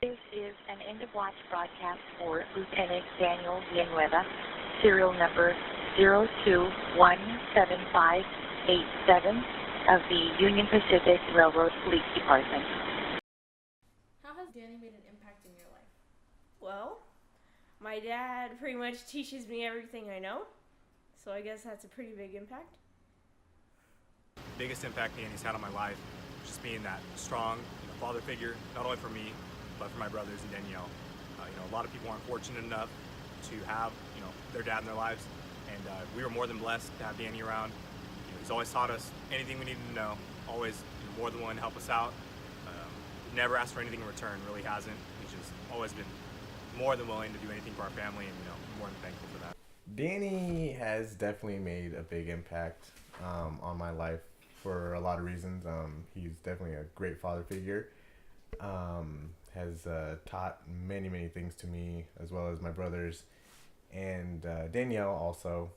This is an end-of-watch broadcast for Lieutenant Daniel Villanueva, serial number 021757 of the Union Pacific Railroad Police Department. How has Danny made an impact in your life? Well, my dad pretty much teaches me everything I know, so I guess that's a pretty big impact. Biggest impact Danny's had on my life, just being that strong father figure, not only for me, but for my brothers and Danielle. A lot of people aren't fortunate enough to have, their dad in their lives, and we were more than blessed to have Danny around. He's always taught us anything we needed to know, always more than willing to help us out. Never asked for anything in return, really hasn't. He's just always been more than willing to do anything for our family, and more than thankful for that. Danny has definitely made a big impact on my life for a lot of reasons. He's definitely a great father figure. Has taught many things to me, as well as my brothers, and Danielle also.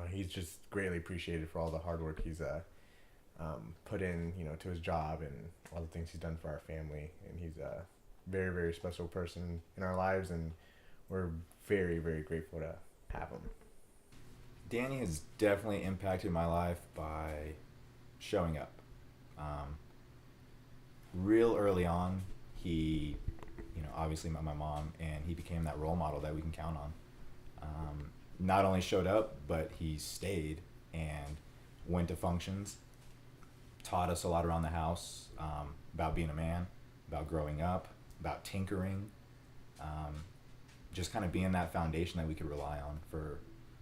He's just greatly appreciated for all the hard work he's put in, to his job and all the things he's done for our family. And he's a very special person in our lives, and we're very grateful to have him. Danny has definitely impacted my life by showing up. Real early on, he, obviously met my mom, and he became that role model that we can count on. Not only showed up, but he stayed and went to functions, taught us a lot around the house, about being a man, about growing up, about tinkering, just kind of being that foundation that we could rely on for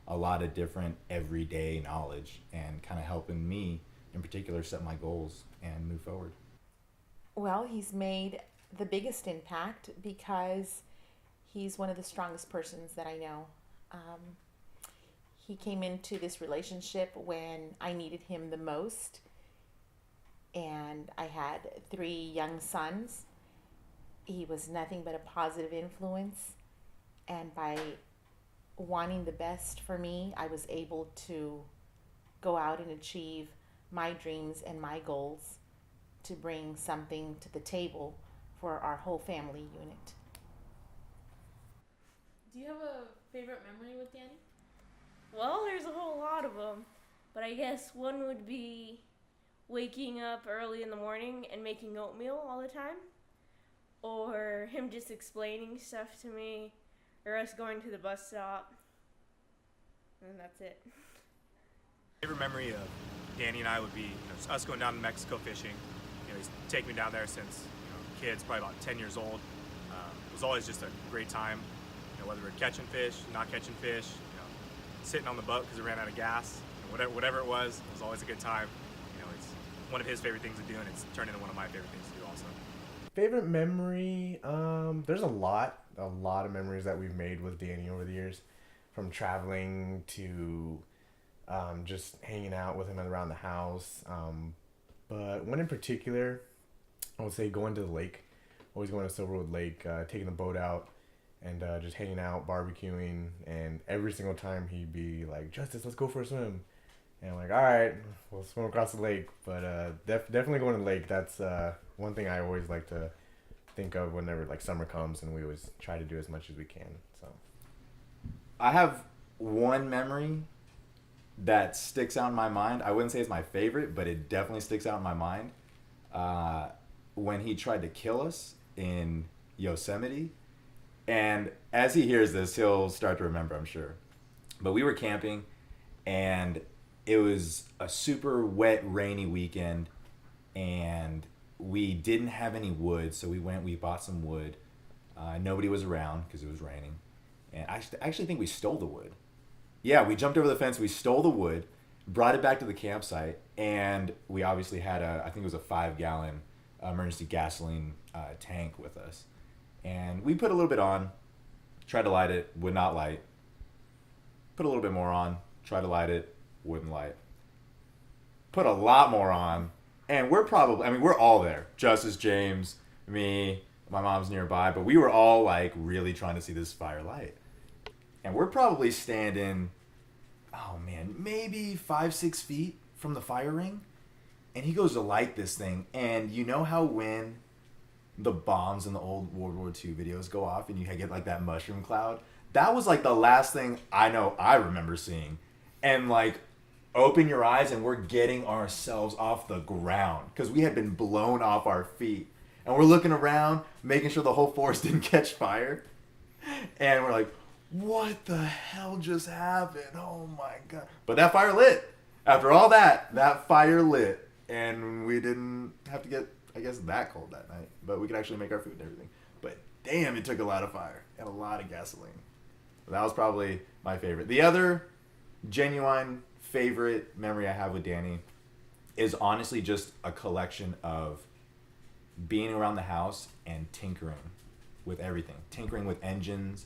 a lot of different everyday knowledge, and kind of helping me in particular set my goals and move forward. Well, he's made the biggest impact because he's one of the strongest persons that I know. He came into this relationship when I needed him the most, and I had 3 young sons. He was nothing but a positive influence, and by wanting the best for me, I was able to go out and achieve my dreams and my goals to bring something to the table for our whole family unit. Do you have a favorite memory with Danny? Well, there's a whole lot of them, but I guess one would be waking up early in the morning and making oatmeal all the time, or him just explaining stuff to me, or us going to the bus stop, and that's it. Favorite memory of Danny and I would be just us going down to Mexico fishing. He's taken me down there since kids, probably about 10 years old. It was always just a great time. Whether we're catching fish, not catching fish, sitting on the boat because we ran out of gas, whatever it was always a good time. It's one of his favorite things to do, and it's turned into one of my favorite things to do also. Favorite memory? There's a lot of memories that we've made with Danny over the years, from traveling to just hanging out with him around the house. But one in particular, I would say going to the lake. Always going to Silverwood Lake, taking the boat out, and just hanging out, barbecuing. And every single time he'd be like, "Justice, let's go for a swim." And I'm like, "All right, we'll swim across the lake." But definitely going to the lake. That's one thing I always like to think of whenever summer comes, and we always try to do as much as we can. So I have one memory that sticks out in my mind. I wouldn't say it's my favorite, but it definitely sticks out in my mind. When he tried to kill us in Yosemite. And as he hears this, he'll start to remember, I'm sure. But we were camping, and it was a super wet, rainy weekend, and we didn't have any wood, so we bought some wood. Nobody was around because it was raining. And I actually think we stole the wood. Yeah, we jumped over the fence, we stole the wood, brought it back to the campsite, and we obviously had I think it was a 5-gallon emergency gasoline tank with us. And we put a little bit on, tried to light it, would not light. Put a little bit more on, tried to light it, wouldn't light. Put a lot more on, and we're all there. Justice, James, me, my mom's nearby, but we were all really trying to see this fire light. And we're probably standing, maybe 5-6 feet from the fire ring. And he goes to light this thing. And you know how when the bombs in the old World War II videos go off and you get like that mushroom cloud. That was like the last thing I know I remember seeing. And like, open your eyes and we're getting ourselves off the ground because we had been blown off our feet. And we're looking around, making sure the whole forest didn't catch fire. And we're like, what the hell just happened? Oh my God. But that fire lit. After all that, that fire lit. And we didn't have to get, I guess, that cold that night. But we could actually make our food and everything. But damn, it took a lot of fire and a lot of gasoline. That was probably my favorite. The other genuine favorite memory I have with Danny is honestly just a collection of being around the house and tinkering with everything. Tinkering with engines,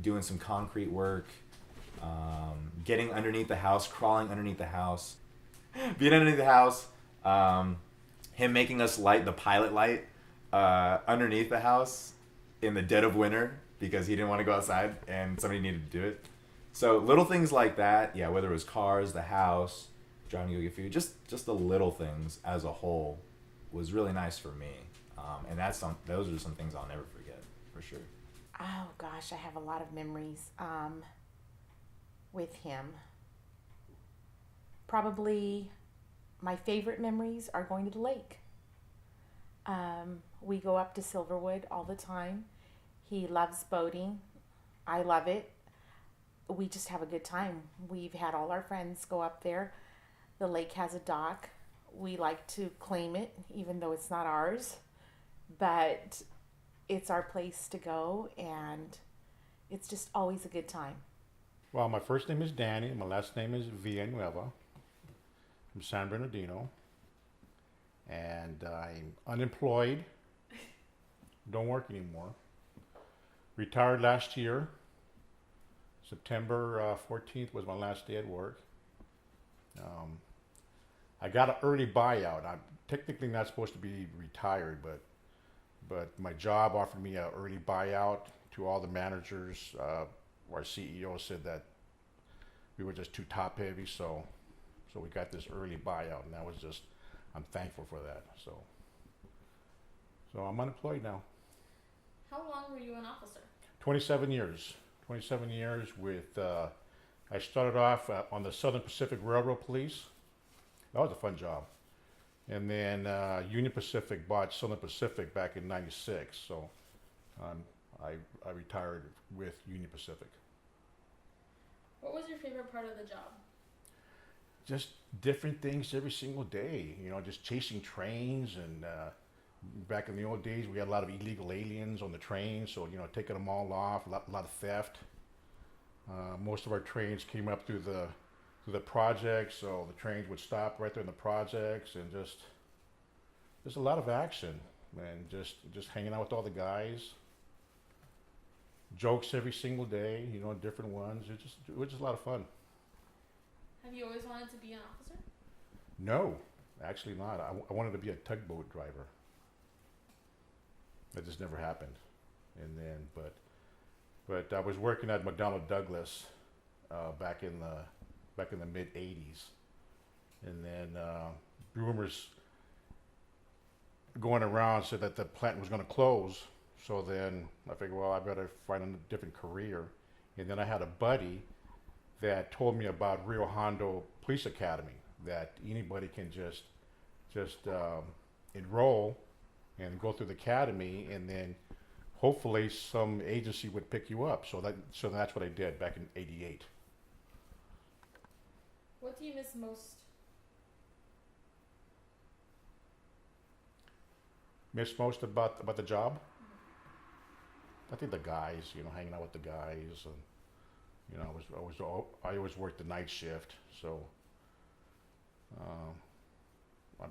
doing some concrete work, getting underneath the house, crawling underneath the house, being underneath the house, him making us light the pilot light underneath the house in the dead of winter because he didn't want to go outside and somebody needed to do it. So little things like that, yeah, whether it was cars, the house, driving to go get food, just the little things as a whole was really nice for me. And those are some things I'll never forget, for sure. Oh gosh, I have a lot of memories with him. Probably my favorite memories are going to the lake. We go up to Silverwood all the time. He loves boating. I love it. We just have a good time. We've had all our friends go up there. The lake has a dock. We like to claim it, even though it's not ours. But it's our place to go, and it's just always a good time. Well, my first name is Danny. My last name is Villanueva. I'm San Bernardino. And I'm unemployed. Don't work anymore. Retired last year. September 14th was my last day at work. I got an early buyout. I'm technically not supposed to be retired, but my job offered me an early buyout to all the managers. Our CEO said that we were just too top heavy, so we got this early buyout, and that was just, I'm thankful for that. So I'm unemployed now. How long were you an officer? 27 years. 27 years with, I started off on the Southern Pacific Railroad Police. That was a fun job. And then Union Pacific bought Southern Pacific back in '96. So I retired with Union Pacific. What was your favorite part of the job? Just different things every single day. You know, just chasing trains. And back in the old days, we had a lot of illegal aliens on the trains. So, you know, taking them all off, a lot of theft. Most of our trains came up through the projects, so the trains would stop right there in the projects, and just a lot of action, and just hanging out with all the guys. Jokes every single day, you know, different ones. It was just a lot of fun. Have you always wanted to be an officer? No, actually not. I wanted to be a tugboat driver. That just never happened. And then, but I was working at McDonnell Douglas back in the mid '80s, and then rumors going around said that the plant was going to close. So then I figured, well, I better find a different career. And then I had a buddy that told me about Rio Hondo Police Academy, that anybody can just enroll and go through the academy, and then hopefully some agency would pick you up. So that's what I did back in '88. What do you miss most? Miss most about the job? I think the guys, you know, hanging out with the guys, and you know, I always worked the night shift, so I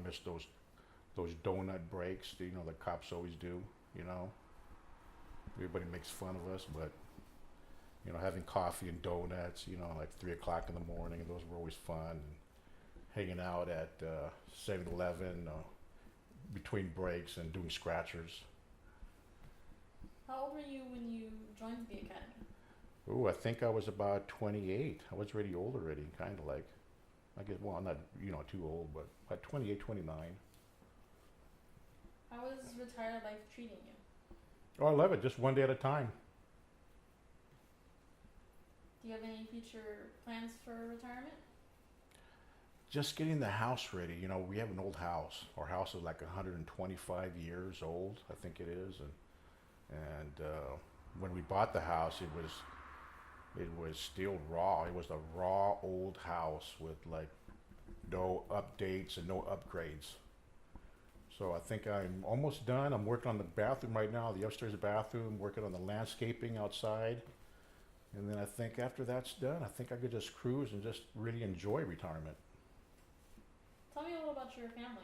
miss those donut breaks. You know, the cops always do. You know, everybody makes fun of us, but you know, having coffee and donuts, you know, like 3 o'clock in the morning, and those were always fun. And hanging out at 7-Eleven between breaks and doing scratchers. How old were you when you joined the academy? Oh, I think I was about 28. I was already old already, kind of like, I guess, well, I'm not, you know, too old, but about 28, 29. How is retired life treating you? Oh, I love it. Just one day at a time. Do you have any future plans for retirement? Just getting the house ready. You know, we have an old house. Our house is like 125 years old, I think it is. And when we bought the house, it was still raw. It was a raw old house with like no updates and no upgrades. So I think I'm almost done. I'm working on the bathroom right now, the upstairs bathroom, working on the landscaping outside. And then I think after that's done, I think I could just cruise and just really enjoy retirement. Tell me a little about your family.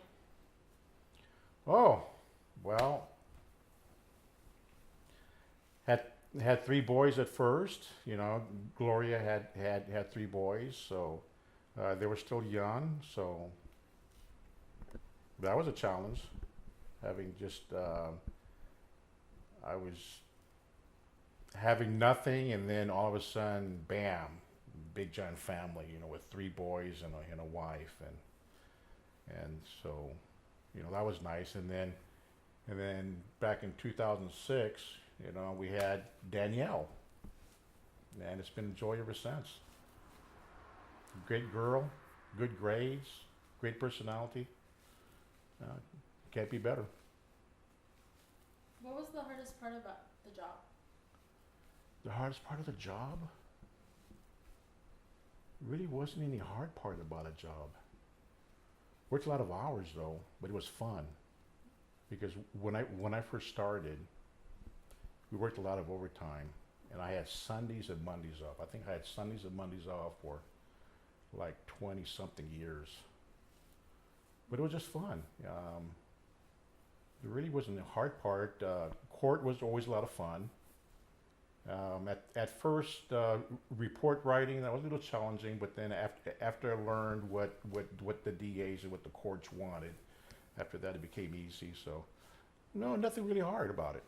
Oh, well, had three boys at first. You know, Gloria had three boys, so they were still young. So that was a challenge. Having just I was having nothing, and then all of a sudden, bam, big giant family. You know, with three boys and a wife, and so, you know, that was nice. And then back in 2006, you know, we had Danielle, and it's been a joy ever since. Great girl, good grades, great personality. Can't be better. What was the hardest part about the job? The hardest part of the job? Really wasn't any hard part about a job. Worked a lot of hours though, but it was fun. Because when I first started, we worked a lot of overtime, and I had Sundays and Mondays off. I think I had Sundays and Mondays off for like 20 something years. But it was just fun. There really wasn't a hard part. Court was always a lot of fun. At first, report writing, that was a little challenging, but then after I learned what the DAs and what the courts wanted, after that it became easy. So, no, nothing really hard about it.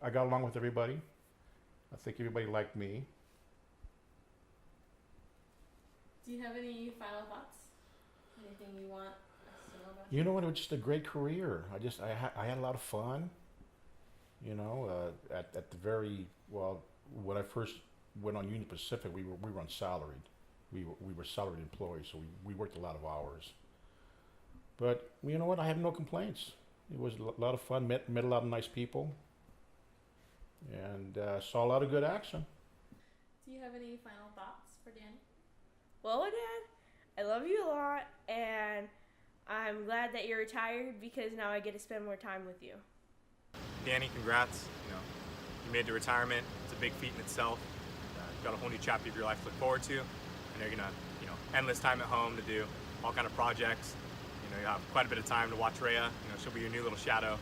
I got along with everybody. I think everybody liked me. Do you have any final thoughts? Anything you want us to know about? You know what? It was just a great career. I had a lot of fun. You know, at the very, well, when I first went on Union Pacific, we were on salaried. We were salaried employees, so we worked a lot of hours. But you know what? I have no complaints. It was a lot of fun. Met a lot of nice people, and saw a lot of good action. Do you have any final thoughts for Danny? Well, Dad, I love you a lot, and I'm glad that you're retired because now I get to spend more time with you. Danny, congrats. You know, you made it to retirement. It's a big feat in itself. You've got a whole new chapter of your life to look forward to. And you're gonna, you know, endless time at home to do all kind of projects. You know, you have quite a bit of time to watch Rhea. You know, she'll be your new little shadow,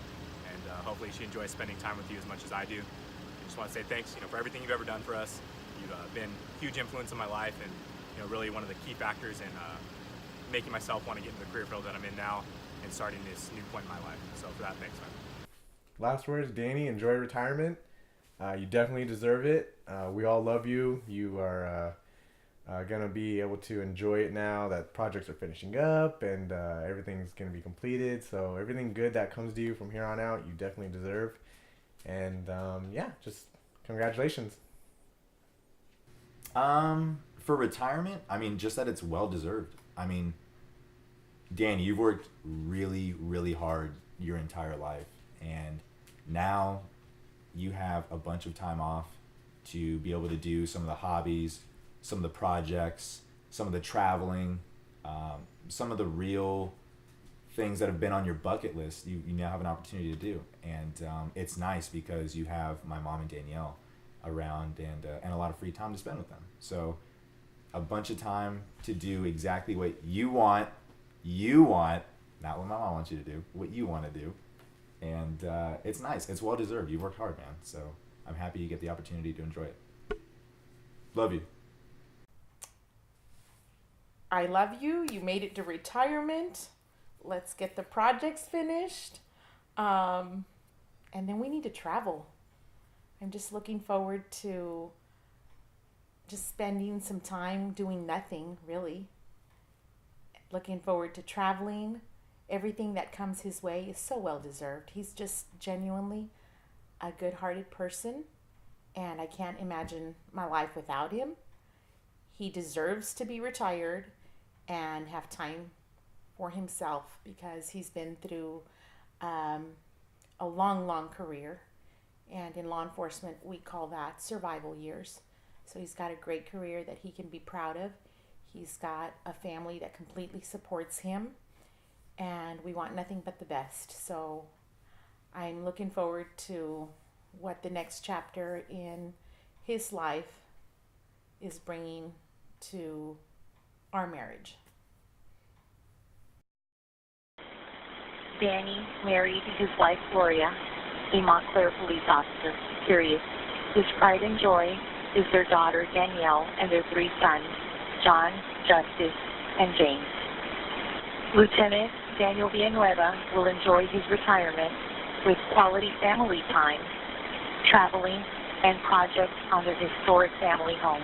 and hopefully she enjoys spending time with you as much as I do. I just want to say thanks, you know, for everything you've ever done for us. You've been a huge influence in my life, and you know, really one of the key factors in making myself want to get into the career field that I'm in now and starting this new point in my life. So for that, thanks, man. Last words, Danny, enjoy retirement. You definitely deserve it. We all love you. You are going to be able to enjoy it now that projects are finishing up and everything's going to be completed. So everything good that comes to you from here on out, you definitely deserve. And yeah, just congratulations. For retirement, I mean, just that it's well deserved. I mean, Danny, you've worked really, really hard your entire life, and now you have a bunch of time off to be able to do some of the hobbies, some of the projects, some of the traveling, some of the real things that have been on your bucket list. You now have an opportunity to do, and it's nice because you have my mom and Danielle around, and a lot of free time to spend with them. So a bunch of time to do exactly what you want, not what my mom wants you to do, what you want to do. And it's nice. It's well deserved. You worked hard, man. So I'm happy you get the opportunity to enjoy it. Love you. I love you. You made it to retirement. Let's get the projects finished. And then we need to travel. I'm just looking forward to just spending some time doing nothing, really. Looking forward to traveling, everything that comes his way is so well deserved. He's just genuinely a good-hearted person, and I can't imagine my life without him. He deserves to be retired and have time for himself because he's been through a long, long career. And in law enforcement, we call that survival years. So he's got a great career that he can be proud of. He's got a family that completely supports him. And we want nothing but the best. So I'm looking forward to what the next chapter in his life is bringing to our marriage. Danny married his wife Gloria, a Montclair police officer, period. His pride and joy is their daughter Danielle and their 3 sons, John, Justice, and James. Lieutenant Daniel Villanueva will enjoy his retirement with quality family time, traveling, and projects on their historic family home.